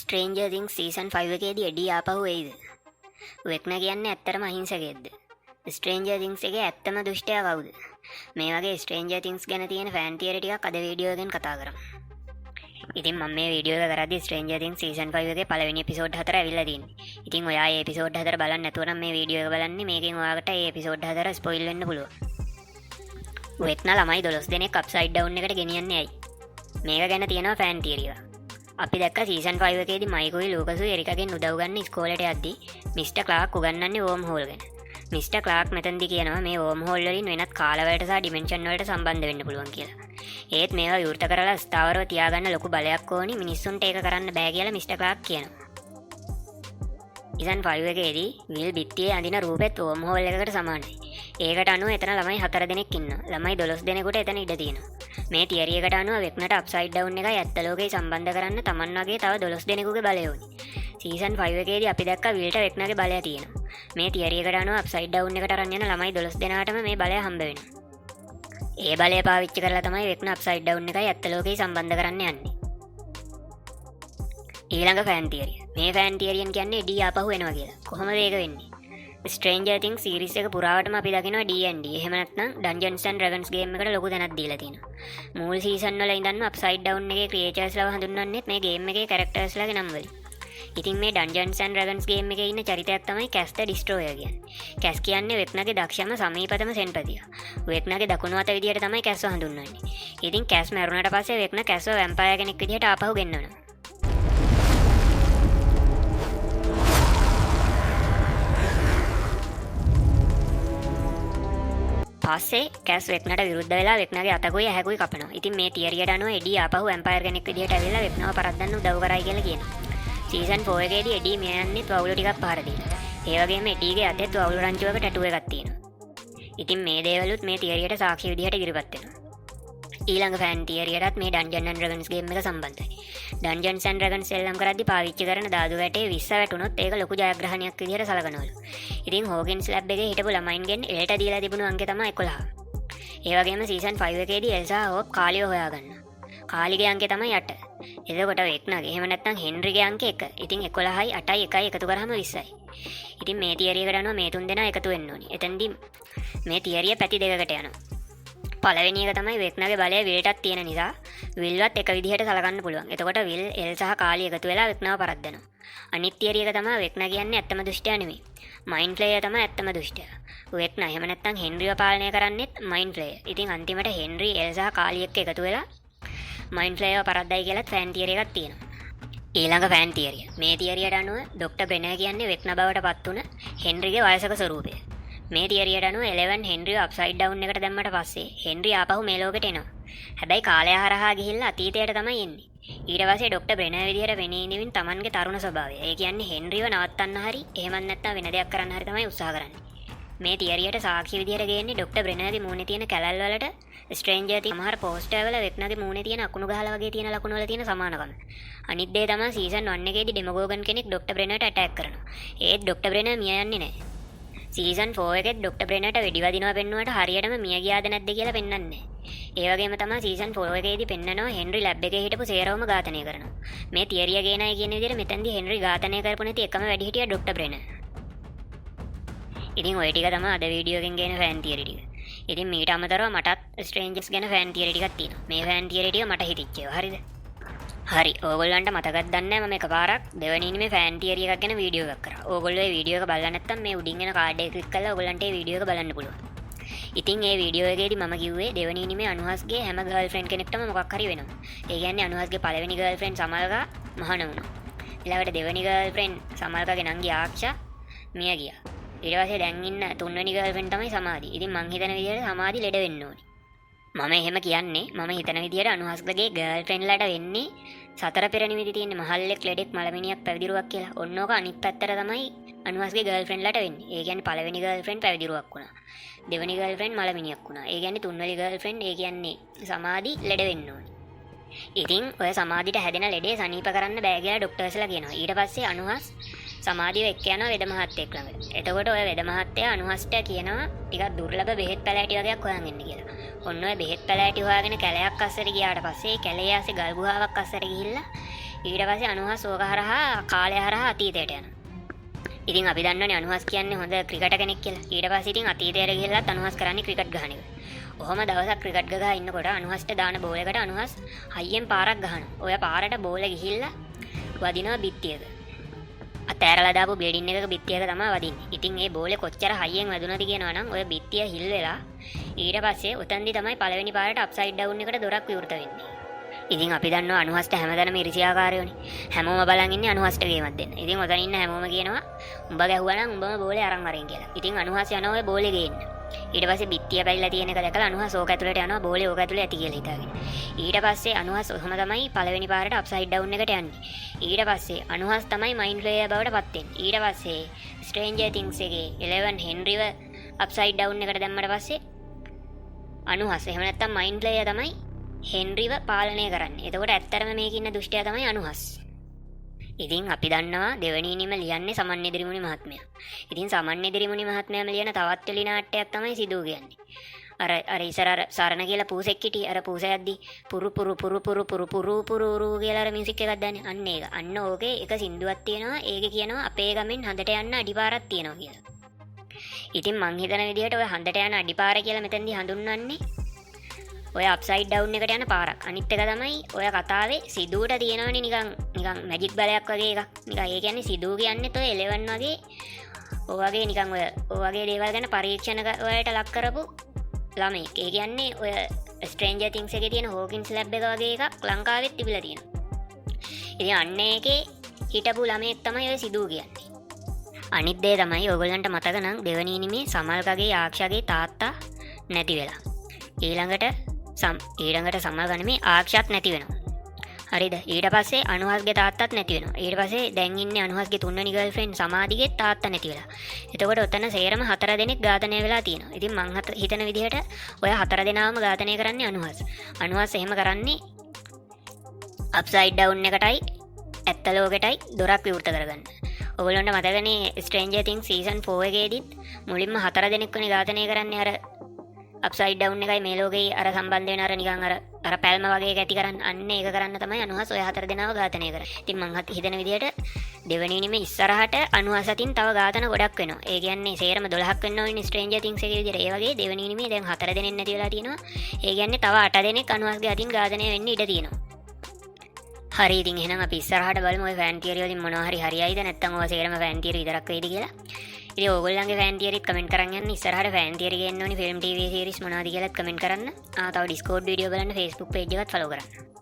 ස්ට්‍රේන්ජර් තින්ග්ස් season 5 එකේදී Eddie ආපහු එයිද? වෙක්නා කියන්නේ ඇත්තටම අහිංසකයෙක්ද? ස්ට්‍රේන්ජර් තින්ග්ස් එකේ ඇත්තම දුෂ්ටයා කවුද? මේ වගේ ස්ට්‍රේන්ජර් තින්ග්ස් ගැන තියෙන ෆෑන් තියරි ටිකක් අද වීඩියෝ එකෙන් කතා කරමු. ඉතින් මම මේ වීඩියෝ එක කරද්දී ස්ට්‍රේන්ජර් තින්ග්ස් සීසන් 5 එකේ පළවෙනි එපිසෝඩ් 4 ඇවිල්ලා තියෙන්නේ. ඉතින් ඔයා මේ එපිසෝඩ් 4 බලන්න නැතුව නම් මේ වීඩියෝ එක බලන්නේ. මේකෙන් ඔයාලට මේ එපිසෝඩ් 4 ස්පොයිල් වෙන්න පුළුවන්. වෙක්නා ළමයි 12 දෙනෙක් අප්සයිඩ් ඩවුන් එකට ගෙනියන්නේ ඇයි? මේක ගැන තියෙනවා ෆෑන් තියරි එකක්. අපි දැක්ක සීසන් 5 එකේදී මයිකුයි ලූකසුයි එරිකාගෙන් උදව් ගන්න ඉස්කෝලේට යද්දී මිස්ටර් ක්ලාක් උගන්වන්නේ වෝම් හෝල් ගැන. මිස්ටර් ක්ලාක් මෙතනදී කියනවා මේ වෝම් හෝල් වලින් වෙනත් කාලවලට සහ ඩිමෙන්ෂන් වලට සම්බන්ධ වෙන්න පුළුවන් කියලා. ඒත් මේවා විවෘත කරලා ස්ථාවරව තියාගන්න ලොකු බලයක් ඕනි, මිනිස්සුන්ට ඒක කරන්න බෑ කියලා මිස්ටර් ක්ලාක් කියනවා. සීසන් 5 එකේදී විල් බිත්තියේ අඳින රූපෙත් වෝම් හෝල් එකකට සමානයි. ඒකට අනුව එතන ළමයි 4 දෙනෙක් ඉන්නවා. ළමයි 12 දෙනෙකුට එතන ඉඩ තියෙනවා. මේ තියරි එකට අනුව වෙක්නට අප්සයිඩ් ඩවුන් එකයි ඇත්ත ලෝකේ සම්බන්ධ කරන්න තමන් වගේ තව 12 දෙනෙකුගේ බලය ඕනි. සීසන් 5 එකේදී අපි දැක්ක විල්ට වෙක්නගේ බලය තියෙනවා. මේ තියරි එකට අනුව අප්සයිඩ් ඩවුන් එකට අරන් යන ළමයි 12 දෙනාටම මේ බලය හම්බ වෙනවා. ඒ බලය පාවිච්චි කරලා තමයි වෙක්න අප්සයිඩ් ඩවුන් එකයි ඇත්ත ලෝකේ සම්බන්ධ කරන්න යන්නේ. ඊළඟ ෆෑන් තියරිය. මේ ෆෑන් තියරියෙන් කියන්නේ ඩී ආපහු එනවා කියලා. කොහොමද ඒක වෙන්නේ? ස්ට්‍රේන්ජර් තින්ග්ස් සීරීස් එක පුරාවටම අපි දකිනවා D&D. එහෙම නැත්නම් Dungeons and Dragons ගේම් එකට ලොකු තැනක් දීලා තියෙනවා. මූල සීසන් වල ඉඳන්ම අප්සයිඩ් ඩවුන් එකේ ක්‍රියේචර්ස්ලව හඳුන්වන්නේත් මේ ගේම් එකේ කැරක්ටර්ස්ලාගේ නම් වලින්. ඉතින් මේ Dungeons and Dragons ගේම් එකේ ඉන්න චරිතයක් තමයි කැස් ද ඩිස්ට්‍රෝයර් කියන්නේ. කැස් කියන්නේ වෙක්නාගේ දක්ෂම සමීපතම සෙන්පතියා. වෙක්නාගේ දකුණු අත විදියට තමයි කැස්ව හඳුන්වන්නේ. ඉතින් කැස් මැරුණාට පස්සේ වෙක්නා කැස්ව වැම්පයර් කෙනෙක් විදියට ආපහු ගෙන්නනවා. පස්සේ කැස් වෙක්නට විරුද්ධ වෙලා වෙක්නගේ අතකුයි ඇහැකුයි කපනවා. ඉතින් මේ තියරියට අනුව එඩී ආපහු වැම්පයර් කෙනෙක් විදිහට ඇවිල්ලා වෙක්නව පරද්දන්න උදව් කරයි කියලා කියනවා. සීසන් 4 එකේදී එඩී මෙයා යන්නේ වවුලු ටිකක් පහර දීලා. ඒ වගේම එඩීගේ අතේ වවුලු රංචුවක ටැටු එකක් තියෙනවා. ඉතින් මේ දේවලුත් මේ තියරියට සාක්ෂි විදිහට ඉදිරිපත් වෙනවා. ඊළඟ ෆෑන් තියරියටත් මේ Dungeons and Dragons ගේම් එක සම්බන්ධයි. Dungeons and Dragons එල්ලම් කරද්දී පාවිච්චි කරන දාදු වැටේ 20 වැටුනොත් ඒක ලොකු ජයග්‍රහණයක් විදිහට සලකනවලු. ඉතින් හෝගින්ස් ලැබ් එකේ හිටපු ළමයින්ගෙන් එලට දීලා තිබුණු අංකය තමයි 11. ඒ වගේම සීසන් 5 එකේදී එල්සා හෝප් කාලියෝ හොයාගන්නවා. කාලිගේ අංකය තමයි 8. එතකොට වෙක්නාගේ එහෙම නැත්නම් හෙන්රිගේ අංකය 1. ඉතින් 11යි 8යි 1යි එකතු කරාම 20යි. ඉතින් මේ තියරිය එකට අනුව මේ තුන් දෙනා එකතු වෙන්න ඕනි. එතෙන්දී මේ තියරිය පැති දෙකකට යනවා. පළවෙනි එක තමයි වෙක්නාගේ බලය විල්ටත් තියෙන නිසා විල්වත් එක විදිහට සලකන්න පුළුවන්. එතකොට විල් එල් සහ කාලි එකතු වෙලා වෙක්නාව පරද්දනවා. අනිත් තියරි එක තමයි වෙක්නා කියන්නේ ඇත්තම දුෂ්ටයා නෙමෙයි. මයින්ඩ් ෆ්ලේයර් තමයි ඇත්තම දුෂ්ටයා. වෙක්නා එහෙම නැත්නම් හෙන්රිව පාලනය කරන්නේත් මයින්ඩ් ෆ්ලේයර්. ඉතින් අන්තිමට හෙන්රි එල් සහ කාලි එක්ක එකතු වෙලා මයින්ඩ් ෆ්ලේයර් පරද්දයි කියලා ෆෑන් තියරි එකක් තියෙනවා. ඊළඟ ෆෑන් තියරිය. මේ තියරියට අනුව ડોක්ටර් බ්‍රෙනර් කියන්නේ වෙක්නා බවට පත් වුණ හෙන්රිගේ වයසක ස්වරූපය. මේ තියරියට අනුව 11 හෙන්රිව අප්සයිඩ් ඩවුන් එකට දැම්මට පස්සේ හෙන්රි ආපහු මේ ලෝකෙට එනවා. හැබැයි කාලය හරහා ගිහිල්ලා අතීතයට තමයි එන්නේ. ඊට පස්සේ ડોක්ටර් බ්‍රෙනර් විදිහට වෙන්නේ නිවින් Tamanගේ තරුණ ස්වභාවය. ඒ කියන්නේ හෙන්රිව නවත්තන්න හරි එහෙමත් නැත්නම් වෙන දෙයක් කරන්න හරි තමයි උත්සාහ කරන්නේ. මේ තියරියට සාක්ෂි විදිහට ගේන්නේ ડોක්ටර් බ්‍රෙනර්ගේ මූණේ තියෙන කැලල් වලට ස්ට්‍රේන්ජර් තියෙන සමහර පෝස්ටර් වල වෙක්නාගේ මූණේ තියෙන අකුණු ගහලා වගේ තියෙන ලකුණු වල තියෙන සමානකම. අනිත් දේ තමයි සීසන් 1 එකේදී ඩෙමගෝගන් කෙනෙක් ડોක්ටර් බ්‍රෙනර්ට ඇටැක් කරනවා. ඒත් ડોක්ටර් බ්‍රෙනර් මිය යන්නේ නැහැ. සීසන් 4 එකේ ડોක්ටර් බ්‍රෙනර්ට වෙඩි වදිනවා පෙන්නුවට හරියටම මිය ගියාද නැද්ද කියලා පෙන්වන්නේ නැහැ. ඒ වගේම තමයි සීසන් 4 එකේදී පෙන්නනවා හෙන්රි ලැබ් එකේ හිටපු සේරවම ඝාතනය කරනවා. මේ තියරිය ගේනයි කියන විදිහට මෙතෙන්දී හෙන්රි ඝාතනය කරපු නැති එකම වැඩිහිටියා ડોක්ටර් බ්‍රෙනර්. ඉතින් ඔය ටික තමයි අද වීඩියෝ එකෙන් ගේන ෆෑන් තියරි ටික. ඉතින් මීට අමතරව මටත් ස්ට්‍රේන්ජර්ස් ගැන ෆෑන් තියරි ටිකක් තියෙනවා. මේ ෆෑන් තියරි ටික මට හිතිච්ච ඒවා. හරිද? හරි. ඕගොල්ලන්ට මතකද දන්නේ නැහැ මම එකපාරක් දෙවෙනි ඉනිමේ ෆෑන් තියරි එකක් ගැන වීඩියෝ එකක් කරා. ඕගොල්ලෝ මේ වීඩියෝ එක බලලා නැත්නම් මේ උඩින් එන කාඩ් එක ක්ලික් කරලා ඕගොල්ලන්ට මේ වීඩියෝ එක බලන්න පුළුවන්. ඉතින් මේ වීඩියෝ එකේදී මම කිව්වේ දෙවෙනි ඉනිමේ අනුහස්ගේ හැම ගර්ල්ෆ්‍රෙන්ඩ් කෙනෙක්ටම මොකක් හරි වෙනවා. ඒ කියන්නේ අනුහස්ගේ පළවෙනි ගර්ල්ෆ්‍රෙන්ඩ් සමල්ගා මහාන වුණා. ඊළඟට දෙවෙනි ගර්ල්ෆ්‍රෙන්ඩ් සමල්ගාගේ නංගි ආක්ෂා මිය ගියා. ඊට පස්සේ දැන් ඉන්න තුන්වෙනි ගර්ල්ෆ්‍රෙන්ඩ් තමයි සමාධි. ඉතින් මං හිතන විදිහට සමාධි ලෙඩ වෙන්න ඕනි. මම එහෙම කියන්නේ මම හිතන විදිහට අනුහස්ගේ ගර්ල්ෆ්‍රෙන්ඩ්ලාට වෙන්නේ සතර පෙර නිමිති තියෙන මහල්ලෙක් ලෙඩෙක් මලමිනියක් පැවිදිරුවක් කියලා. ඔන්න ඕක අනිත් පැත්තට තමයි අනුහස්ගේ ගර්ල්ෆ්‍රෙන්ඩ්ලාට වෙන්නේ. ඒ කියන්නේ පළවෙනි ගර්ල්ෆ්‍රෙන්ඩ් පැවිදිරුවක් වුණා. දෙවෙනි ගර්ල්ෆ්‍රෙන්ඩ් මලමිනියක් වුණා. ඒ කියන්නේ තුන්වෙනි ගර්ල්ෆ්‍රෙන්ඩ් ඒ කියන්නේ සමාධි ලෙඩ වෙන්න ඕනි. ඉතින් ඔය සමාධිට හැදෙන ලෙඩේ සනීප කරන්න බෑ කියලා ડોක්ටර්ස්ලා කියනවා. ඊට පස්සේ අනුහස් සමාධිය එක්ක යනවා වෙද මහත්තයෙක් ළඟට. එතකොට ඔය වෙද මහත්තයා අනුහස්ට කියනවා ටිකක් දුර්ලභ බෙහෙත් පැලෑටි වගේක් හොයන් එන්න කියලා. ඔන්න ඔය බෙහෙත් පැලෑටි හොයාගෙන කැලයක් අස්සට ගියාට පස්සේ කැලේ ආසේ ගල් ගුහාවක් අස්සට ගිහිල්ලා ඊට පස්සේ අනුහස් ඕක හරහා කාලය හරහා අතීතයට යනවා. ඉතින් අපි දන්නවනේ අනුහස් කියන්නේ හොඳ ක්‍රිකටර් කෙනෙක් කියලා. ඊට පස්සේ ඉතින් අතීතයට ගිහිල්ලත් අනුහස් කරන්නේ ක්‍රිකට් ගහන එක. ඔහොම දවසක් ක්‍රිකට් ගහලා ඉන්නකොට අනුහස්ට දාන බෝල් එකට අනුහස් හයියෙන් පාරක් ගහනවා. ඔය පාරට බෝල ගිහිල්ලා වදිනවා බිත්තියක. අතෑරලා දාපු බ්ලේඩින් එකක බිත්තියක තමයි වදින්නේ. ඉතින් ඒ බෝලේ කොච්චර හයියෙන් වැදුනද කියනවා නම් ඔය බිත්තිය හිල් වෙලා ඊට පස්සේ උතන්දි තමයි පළවෙනි පාරට අප්සයිඩ් ඩවුන් එකට දොරක් විවෘත වෙන්නේ. ඉතින් අපි දන්නවා අනුහස්ට හැමදාම ඉරිසියාකාරයෝනේ. හැමෝම බලන් ඉන්නේ අනුහස්ට ගේමක් දෙන්න. ඉතින් ඔතන ඉන්න හැමෝම කියනවා උඹ ගැහුවා නම් උඹම බෝලේ අරන් වරින් කියලා. ඉතින් අනුහස් යනවා ඔය බෝලේ ගේන්න. ඊට පස්සේ බිත්තිය පැලිලා තියෙන එක දැකලා අනුහස් ඕක ඇතුළට යනවා බෝලේ ඕක ඇතුළේ ඇති කියලා හිතාගෙන. ඊට පස්සේ අනුහස් ඔහම තමයි පළවෙනි පාරට අප්සයිඩ් ඩවුන් එකට යන්නේ. ඊට පස්සේ අනුහස් තමයි මයින්ඩ් ප්ලේයර් බවට පත් වෙන්නේ. ඊට පස්සේ ස්ට්‍රේන්ජර් තින්ග්ස් එකේ 11 හෙන්රිව අප්සයිඩ් ඩවුන් එකට දැම්මට පස්සේ අනුහස් එහෙම නැත්තම් මයින්ඩ් ප්ලේයර් තමයි හෙන්රිව පාලනය කරන්නේ. එතකොට ඇත්තරම මේකේ ඉන්න දුෂ්ටයා තමයි අනුහස්. ඉතින් අපි දන්නවා දෙවනීනිම ලියන්නේ සමන් ඉදිරිමුනි මහත්මයා. ඉතින් සමන් ඉදිරිමුනි මහත්මයාම ලියන තවත් වෙලි නාට්‍යයක් තමයි සිදු කියන්නේ. අර ඉස්සර අර සරණ කියලා පූසෙක් හිටියේ. අර පූසයක්දී පුරු පුරු පුරු පුරු පුරු පුරු පුරු කියලා අර මියුසික් එකක් දාන්නේ. අන්න ඒක. අන්න ඕකේ එක සින්දුවක් තියෙනවා. ඒක කියනවා අපේ ගමෙන් හඳට යන්න අඩිපාරක් තියෙනවා කියලා. ඉතින් මං හිතන විදිහට ඔය හඳට යන අඩිපාර කියලා මෙතෙන්දී හඳුන්වන්නේ ඔය අප්සයිඩ් ඩවුන් එකට යන පාරක්. අනිත් එක තමයි ඔය කතාවේ සිදුවට තියෙනවනේ නිකන් මැජික් බලයක් වගේ එකක්. නිකන් ඒ කියන්නේ සිදුව කියන්නේත් ඔය 11 වගේ ඔය වගේ නිකන් ඔය වගේ දේවල් ගැන පරීක්ෂණ වලට ලක් කරපු ළමෙක්. ඒ කියන්නේ ඔය ස්ට්‍රේන්ජර් තින්ග්ස් එකේ තියෙන හෝකින්ස් ලැබ් එක වගේ එකක් ලංකාවෙත් තිබිලා තියෙනවා. ඉතින් අන්න ඒකේ හිටපු ළමෙක් තමයි ඔය සිදුව කියන්නේ. අනිත් දේ තමයි ඔයගොල්ලන්ට මතක නම් දෙවනි ඉනිමේ සමල්කගේ ආක්ෂාගේ තාත්තා නැති වෙලා. ඊළඟට සමල් ගනිමේ ආක්ෂාත් නැති වෙනවා. හරිද? ඊට පස්සේ අනුහස්ගේ තාත්තත් නැති වෙනවා. ඊට පස්සේ දැන් ඉන්නේ අනුහස්ගේ තුන්වෙනි ගර්ල්ෆ්‍රෙන්ඩ් සමාධිගේ තාත්තා නැති වෙලා. එතකොට ඔතන සේරම 4 දෙනෙක් ඝාතනය වෙලා තියෙනවා. ඉතින් මං හිතන විදිහට ඔය 4 දෙනාම ඝාතනය කරන්නේ අනුහස්. අනුහස් එහෙම කරන්නේ අප්සයිඩ් ඩවුන් එකටයි ඇත්ත ලෝකෙටයි දොරක් විවෘත කරගන්න. ඔයගොල්ලන්ට මතකනේ ස්ට්‍රේන්ජර් තින්ග්ස් සීසන් 4 එකේදීත් මුලින්ම 4 දෙනෙක්වනේ ඝාතනය කරන්නේ අර අප්සයිඩ් ඩවුන් එකයි මේ ලෝකේ අර සම්බන්ධ වෙන අර නිකන් අර පැල්ම වගේ එක ඇති කරන්න අන්න ඒක කරන්න තමයි අනුහස් ඔය 4 දෙනාව ඝාතනය කරන්නේ. ඉතින් මං හිතන විදිහට දෙවෙනි ඉනිමේ ඉස්සරහට අනුහස් අතින් තව ඝාතන ගොඩක් වෙනවා. ඒ කියන්නේ සේරම 12ක් වෙන්න ඕනේ ස්ට්‍රේන්ජර් තින්ග්ස් එකේ විදිහට. ඒ වගේ දෙවෙනි ඉනිමේ දැන් 4 දෙනෙක් නැති වෙලා තියෙනවා. ඒ කියන්නේ තව 8 දෙනෙක් අනුහස්ගේ අතින් ඝාතනය වෙන්න ඉඩ තියෙනවා. හරි ඉතින් එහෙනම් අපි ඉස්සරහට බලමු ඔය ෆෑන් තියරි වලින් මොනවා හරි හරියයිද නැත්නම් ඔය සේරම ෆෑන් තියරි විතරක් වෙයිද කියලා. ඉතින් ඕගොල්ලන්ගේ ෆෑන් තියරිත් කමෙන්ට් කරන් යන්න. ඉස්සරහට ෆෑන් තියරි ගේන්න ඕනි ෆිල්ම් ටීවී සීරීස් මොනවද කියලාත් කමෙන්ට් කරන්න. තව ඩිස්කෝඩ් වීඩියෝ බලන්න Facebook page එකත් ෆලෝ කරන්න.